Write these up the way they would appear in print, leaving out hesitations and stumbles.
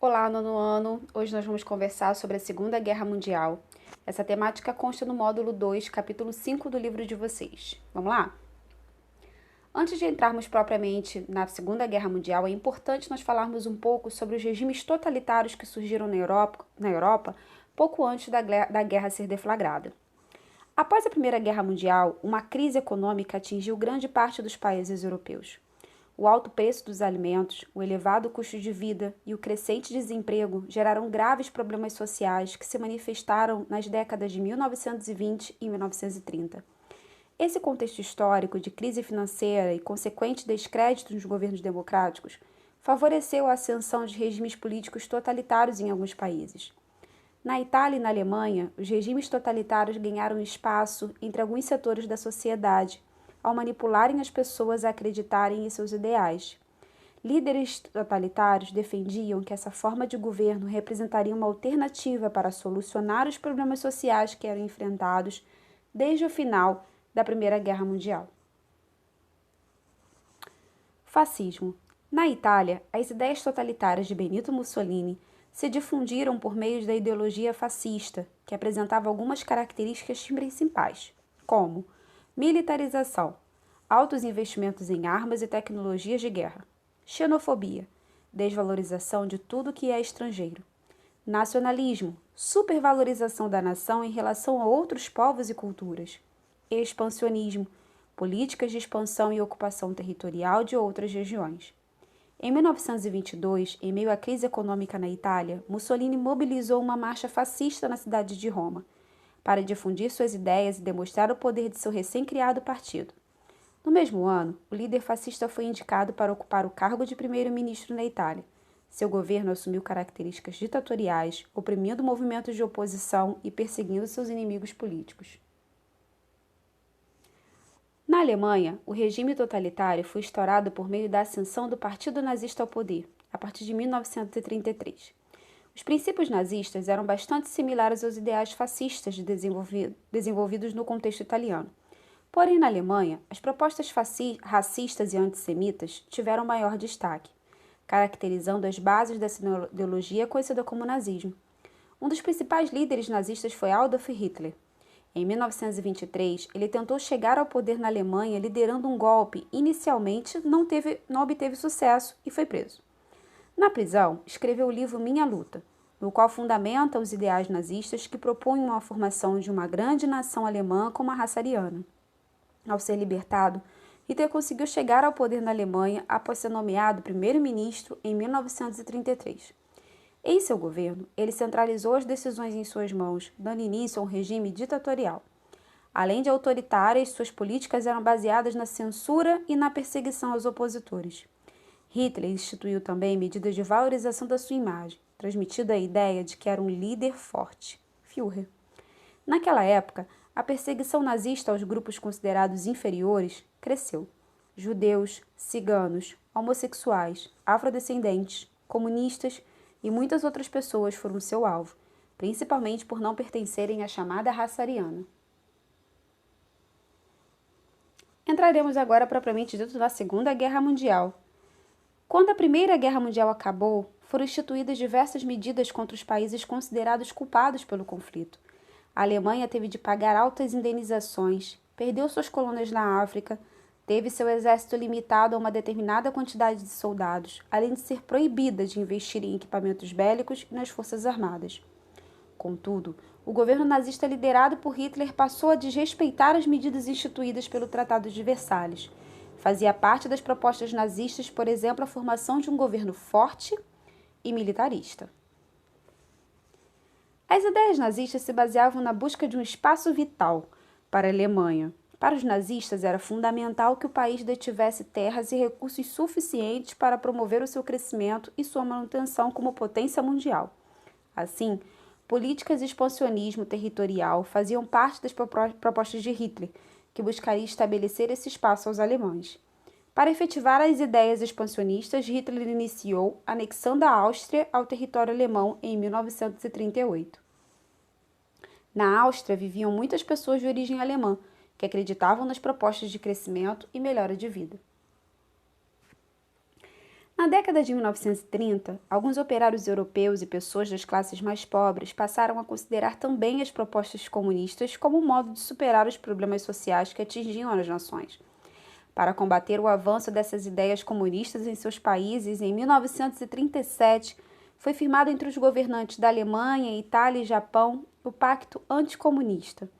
Olá, nono ano! Hoje nós vamos conversar sobre a Segunda Guerra Mundial. Essa temática consta no módulo 2, capítulo 5 do livro de vocês. Vamos lá? Antes de entrarmos propriamente na Segunda Guerra Mundial, é importante nós falarmos um pouco sobre os regimes totalitários que surgiram na Europa pouco antes da guerra ser deflagrada. Após a Primeira Guerra Mundial, uma crise econômica atingiu grande parte dos países europeus. O alto preço dos alimentos, o elevado custo de vida e o crescente desemprego geraram graves problemas sociais que se manifestaram nas décadas de 1920 e 1930. Esse contexto histórico de crise financeira e consequente descrédito nos governos democráticos favoreceu a ascensão de regimes políticos totalitários em alguns países. Na Itália e na Alemanha, os regimes totalitários ganharam espaço entre alguns setores da sociedade, ao manipularem as pessoas a acreditarem em seus ideais. Líderes totalitários defendiam que essa forma de governo representaria uma alternativa para solucionar os problemas sociais que eram enfrentados desde o final da Primeira Guerra Mundial. Fascismo. Na Itália, as ideias totalitárias de Benito Mussolini se difundiram por meio da ideologia fascista, que apresentava algumas características principais, como militarização, altos investimentos em armas e tecnologias de guerra, xenofobia, desvalorização de tudo que é estrangeiro, nacionalismo, supervalorização da nação em relação a outros povos e culturas, expansionismo, políticas de expansão e ocupação territorial de outras regiões. Em 1922, em meio à crise econômica na Itália, Mussolini mobilizou uma marcha fascista na cidade de Roma, para difundir suas ideias e demonstrar o poder de seu recém-criado partido. No mesmo ano, o líder fascista foi indicado para ocupar o cargo de primeiro-ministro na Itália. Seu governo assumiu características ditatoriais, oprimindo movimentos de oposição e perseguindo seus inimigos políticos. Na Alemanha, o regime totalitário foi instaurado por meio da ascensão do Partido Nazista ao poder, a partir de 1933. Os princípios nazistas eram bastante similares aos ideais fascistas desenvolvidos no contexto italiano. Porém, na Alemanha, as propostas racistas e antissemitas tiveram maior destaque, caracterizando as bases dessa ideologia conhecida como nazismo. Um dos principais líderes nazistas foi Adolf Hitler. Em 1923, ele tentou chegar ao poder na Alemanha liderando um golpe. Inicialmente, não obteve sucesso e foi preso. Na prisão, escreveu o livro Minha Luta, no qual fundamenta os ideais nazistas que propunham a formação de uma grande nação alemã como a raça ariana. Ao ser libertado, Hitler conseguiu chegar ao poder na Alemanha após ser nomeado primeiro-ministro em 1933. Em seu governo, ele centralizou as decisões em suas mãos, dando início a um regime ditatorial. Além de autoritárias, suas políticas eram baseadas na censura e na perseguição aos opositores. Hitler instituiu também medidas de valorização da sua imagem, transmitindo a ideia de que era um líder forte, Führer. Naquela época, a perseguição nazista aos grupos considerados inferiores cresceu. Judeus, ciganos, homossexuais, afrodescendentes, comunistas e muitas outras pessoas foram seu alvo, principalmente por não pertencerem à chamada raça ariana. Entraremos agora propriamente dito na Segunda Guerra Mundial. Quando a Primeira Guerra Mundial acabou, foram instituídas diversas medidas contra os países considerados culpados pelo conflito. A Alemanha teve de pagar altas indenizações, perdeu suas colônias na África, teve seu exército limitado a uma determinada quantidade de soldados, além de ser proibida de investir em equipamentos bélicos e nas forças armadas. Contudo, o governo nazista liderado por Hitler passou a desrespeitar as medidas instituídas pelo Tratado de Versalhes. Fazia parte das propostas nazistas, por exemplo, a formação de um governo forte e militarista. As ideias nazistas se baseavam na busca de um espaço vital para a Alemanha. Para os nazistas, era fundamental que o país detivesse terras e recursos suficientes para promover o seu crescimento e sua manutenção como potência mundial. Assim, políticas de expansionismo territorial faziam parte das propostas de Hitler, que buscaria estabelecer esse espaço aos alemães. Para efetivar as ideias expansionistas, Hitler iniciou anexando a Áustria ao território alemão em 1938. Na Áustria viviam muitas pessoas de origem alemã, que acreditavam nas propostas de crescimento e melhora de vida. Na década de 1930, alguns operários europeus e pessoas das classes mais pobres passaram a considerar também as propostas comunistas como um modo de superar os problemas sociais que atingiam as nações. Para combater o avanço dessas ideias comunistas em seus países, em 1937, foi firmado entre os governantes da Alemanha, Itália e Japão o Pacto Anticomunista.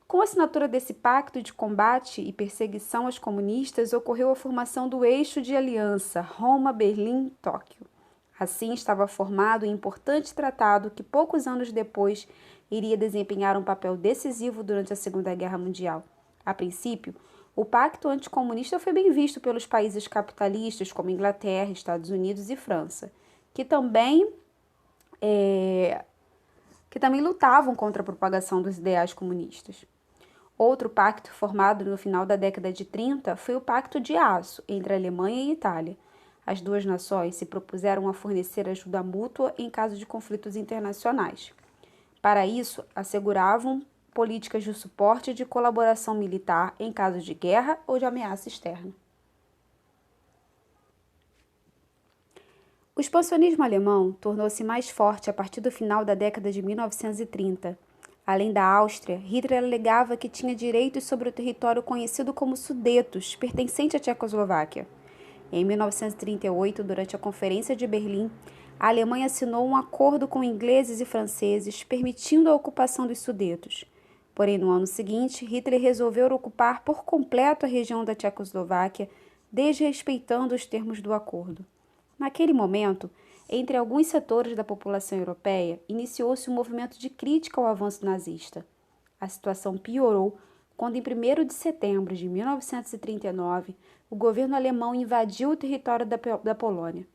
Com a assinatura desse pacto de combate e perseguição aos comunistas, ocorreu a formação do Eixo de Aliança Roma-Berlim-Tóquio. Assim, estava formado um importante tratado que, poucos anos depois, iria desempenhar um papel decisivo durante a Segunda Guerra Mundial. A princípio, o Pacto Anticomunista foi bem visto pelos países capitalistas como Inglaterra, Estados Unidos e França, que também lutavam contra a propagação dos ideais comunistas. Outro pacto formado no final da década de 30 foi o Pacto de Aço entre a Alemanha e a Itália. As duas nações se propuseram a fornecer ajuda mútua em caso de conflitos internacionais. Para isso, asseguravam políticas de suporte e de colaboração militar em caso de guerra ou de ameaça externa. O expansionismo alemão tornou-se mais forte a partir do final da década de 1930. Além da Áustria, Hitler alegava que tinha direitos sobre o território conhecido como Sudetos, pertencente à Tchecoslováquia. Em 1938, durante a Conferência de Berlim, a Alemanha assinou um acordo com ingleses e franceses permitindo a ocupação dos Sudetos. Porém, no ano seguinte, Hitler resolveu ocupar por completo a região da Tchecoslováquia, desrespeitando os termos do acordo. Naquele momento, entre alguns setores da população europeia, iniciou-se um movimento de crítica ao avanço nazista. A situação piorou quando, em 1º de setembro de 1939, o governo alemão invadiu o território da Polônia.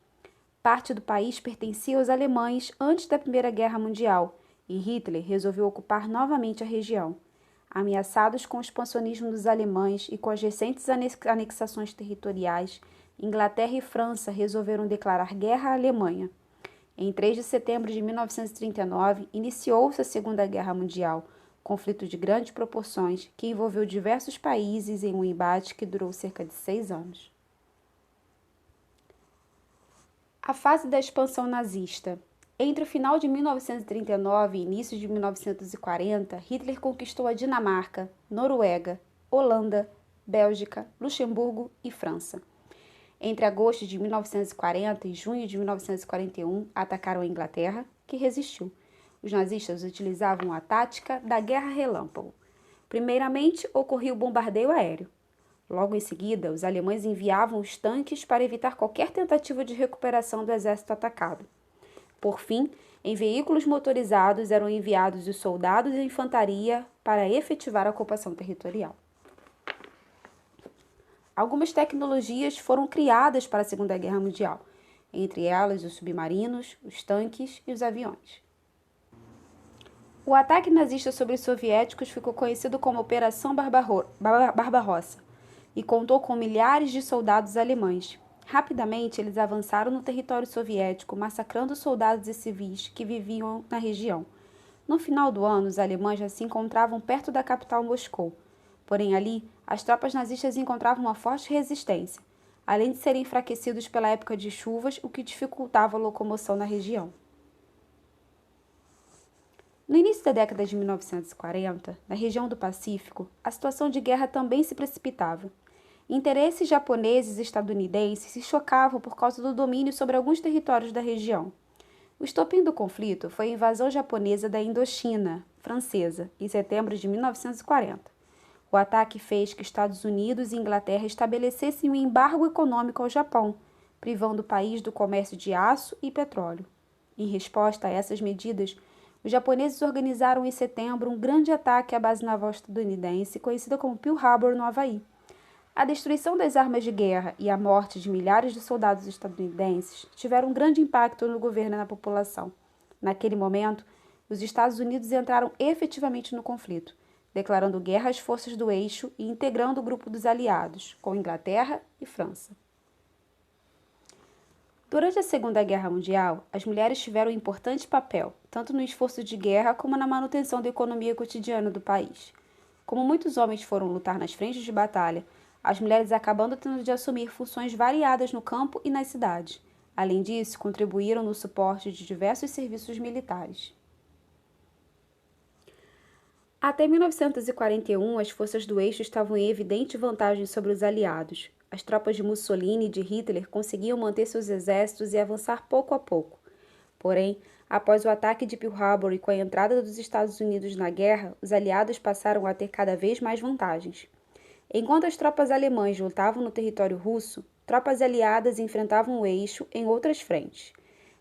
Parte do país pertencia aos alemães antes da Primeira Guerra Mundial, e Hitler resolveu ocupar novamente a região. Ameaçados com o expansionismo dos alemães e com as recentes anexações territoriais, Inglaterra e França resolveram declarar guerra à Alemanha. Em 3 de setembro de 1939, iniciou-se a Segunda Guerra Mundial, conflito de grandes proporções que envolveu diversos países em um embate que durou cerca de 6 anos. A fase da expansão nazista. Entre o final de 1939 e início de 1940, Hitler conquistou a Dinamarca, Noruega, Holanda, Bélgica, Luxemburgo e França. Entre agosto de 1940 e junho de 1941, atacaram a Inglaterra, que resistiu. Os nazistas utilizavam a tática da guerra relâmpago. Primeiramente, ocorria o bombardeio aéreo. Logo em seguida, os alemães enviavam os tanques para evitar qualquer tentativa de recuperação do exército atacado. Por fim, em veículos motorizados eram enviados os soldados e a infantaria para efetivar a ocupação territorial. Algumas tecnologias foram criadas para a Segunda Guerra Mundial, entre elas os submarinos, os tanques e os aviões. O ataque nazista sobre os soviéticos ficou conhecido como Operação Barbarossa e contou com milhares de soldados alemães. Rapidamente, eles avançaram no território soviético, massacrando soldados e civis que viviam na região. No final do ano, os alemães já se encontravam perto da capital Moscou. Porém, ali, as tropas nazistas encontravam uma forte resistência, além de serem enfraquecidos pela época de chuvas, o que dificultava a locomoção na região. No início da década de 1940, na região do Pacífico, a situação de guerra também se precipitava. Interesses japoneses e estadunidenses se chocavam por causa do domínio sobre alguns territórios da região. O estopim do conflito foi a invasão japonesa da Indochina, francesa, em setembro de 1940. O ataque fez que Estados Unidos e Inglaterra estabelecessem um embargo econômico ao Japão, privando o país do comércio de aço e petróleo. Em resposta a essas medidas, os japoneses organizaram em setembro um grande ataque à base naval estadunidense, conhecida como Pearl Harbor, no Havaí. A destruição das armas de guerra e a morte de milhares de soldados estadunidenses tiveram um grande impacto no governo e na população. Naquele momento, os Estados Unidos entraram efetivamente no conflito, declarando guerra às forças do eixo e integrando o grupo dos aliados, com Inglaterra e França. Durante a Segunda Guerra Mundial, as mulheres tiveram um importante papel, tanto no esforço de guerra como na manutenção da economia cotidiana do país. Como muitos homens foram lutar nas frentes de batalha, as mulheres acabando tendo de assumir funções variadas no campo e nas cidades. Além disso, contribuíram no suporte de diversos serviços militares. Até 1941, as forças do eixo estavam em evidente vantagem sobre os aliados. As tropas de Mussolini e de Hitler conseguiam manter seus exércitos e avançar pouco a pouco. Porém, após o ataque de Pearl Harbor e com a entrada dos Estados Unidos na guerra, os aliados passaram a ter cada vez mais vantagens. Enquanto as tropas alemãs lutavam no território russo, tropas aliadas enfrentavam o eixo em outras frentes.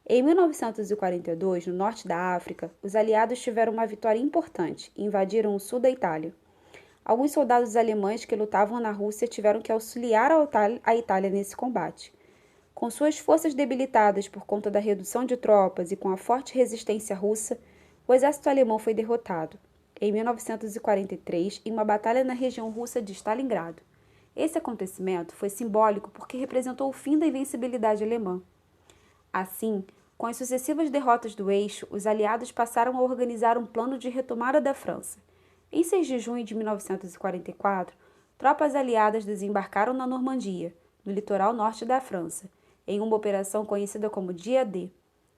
Em 1942, no norte da África, os aliados tiveram uma vitória importante e invadiram o sul da Itália. Alguns soldados alemães que lutavam na Rússia tiveram que auxiliar a Itália nesse combate. Com suas forças debilitadas por conta da redução de tropas e com a forte resistência russa, o exército alemão foi derrotado, em 1943, em uma batalha na região russa de Stalingrado. Esse acontecimento foi simbólico porque representou o fim da invencibilidade alemã. Assim, com as sucessivas derrotas do eixo, os aliados passaram a organizar um plano de retomada da França. Em 6 de junho de 1944, tropas aliadas desembarcaram na Normandia, no litoral norte da França, em uma operação conhecida como Dia D.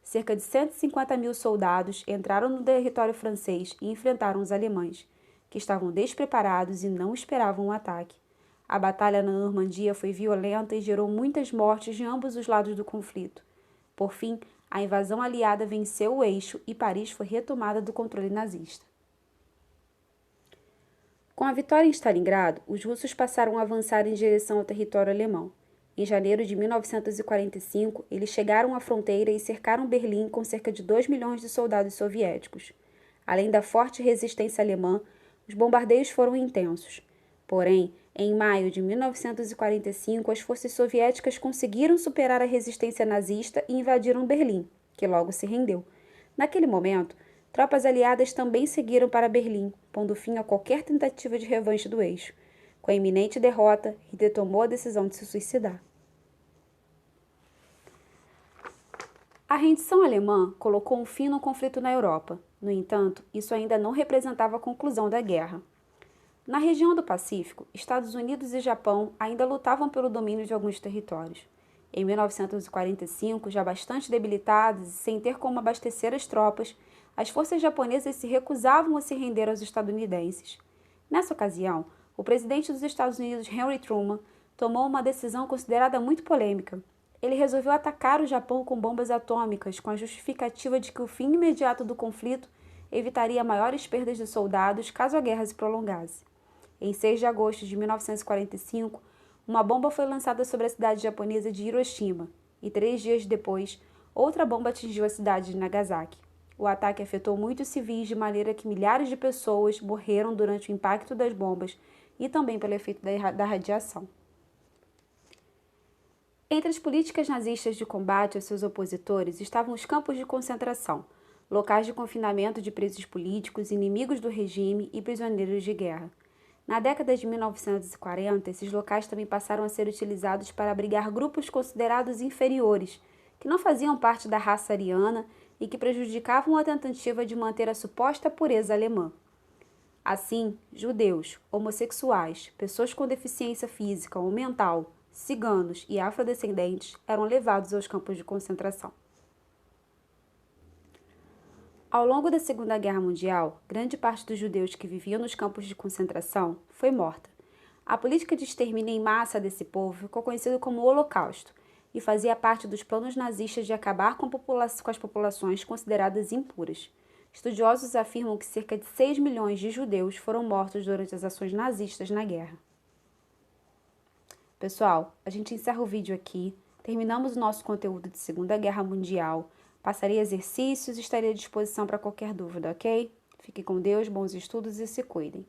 Cerca de 150 mil soldados entraram no território francês e enfrentaram os alemães, que estavam despreparados e não esperavam um ataque. A batalha na Normandia foi violenta e gerou muitas mortes de ambos os lados do conflito. Por fim, a invasão aliada venceu o eixo e Paris foi retomada do controle nazista. Com a vitória em Stalingrado, os russos passaram a avançar em direção ao território alemão. Em janeiro de 1945, eles chegaram à fronteira e cercaram Berlim com cerca de 2 milhões de soldados soviéticos. Além da forte resistência alemã, os bombardeios foram intensos. Porém, em maio de 1945, as forças soviéticas conseguiram superar a resistência nazista e invadiram Berlim, que logo se rendeu. Naquele momento, tropas aliadas também seguiram para Berlim, pondo fim a qualquer tentativa de revanche do eixo. Com a iminente derrota, Hitler tomou a decisão de se suicidar. A rendição alemã colocou um fim no conflito na Europa. No entanto, isso ainda não representava a conclusão da guerra. Na região do Pacífico, Estados Unidos e Japão ainda lutavam pelo domínio de alguns territórios. Em 1945, já bastante debilitados e sem ter como abastecer as tropas, as forças japonesas se recusavam a se render aos estadunidenses. Nessa ocasião, o presidente dos Estados Unidos, Henry Truman, tomou uma decisão considerada muito polêmica. Ele resolveu atacar o Japão com bombas atômicas, com a justificativa de que o fim imediato do conflito evitaria maiores perdas de soldados caso a guerra se prolongasse. Em 6 de agosto de 1945, uma bomba foi lançada sobre a cidade japonesa de Hiroshima, e 3 dias depois, outra bomba atingiu a cidade de Nagasaki. O ataque afetou muitos civis de maneira que milhares de pessoas morreram durante o impacto das bombas e também pelo efeito da radiação. Entre as políticas nazistas de combate aos seus opositores estavam os campos de concentração, locais de confinamento de presos políticos, inimigos do regime e prisioneiros de guerra. Na década de 1940, esses locais também passaram a ser utilizados para abrigar grupos considerados inferiores, que não faziam parte da raça ariana e que prejudicavam a tentativa de manter a suposta pureza alemã. Assim, judeus, homossexuais, pessoas com deficiência física ou mental, ciganos e afrodescendentes eram levados aos campos de concentração. Ao longo da Segunda Guerra Mundial, grande parte dos judeus que viviam nos campos de concentração foi morta. A política de extermínio em massa desse povo ficou conhecida como Holocausto e fazia parte dos planos nazistas de acabar com as populações consideradas impuras. Estudiosos afirmam que cerca de 6 milhões de judeus foram mortos durante as ações nazistas na guerra. Pessoal, a gente encerra o vídeo aqui. Terminamos o nosso conteúdo de Segunda Guerra Mundial. Passarei exercícios e estarei à disposição para qualquer dúvida, ok? Fique com Deus, bons estudos e se cuidem.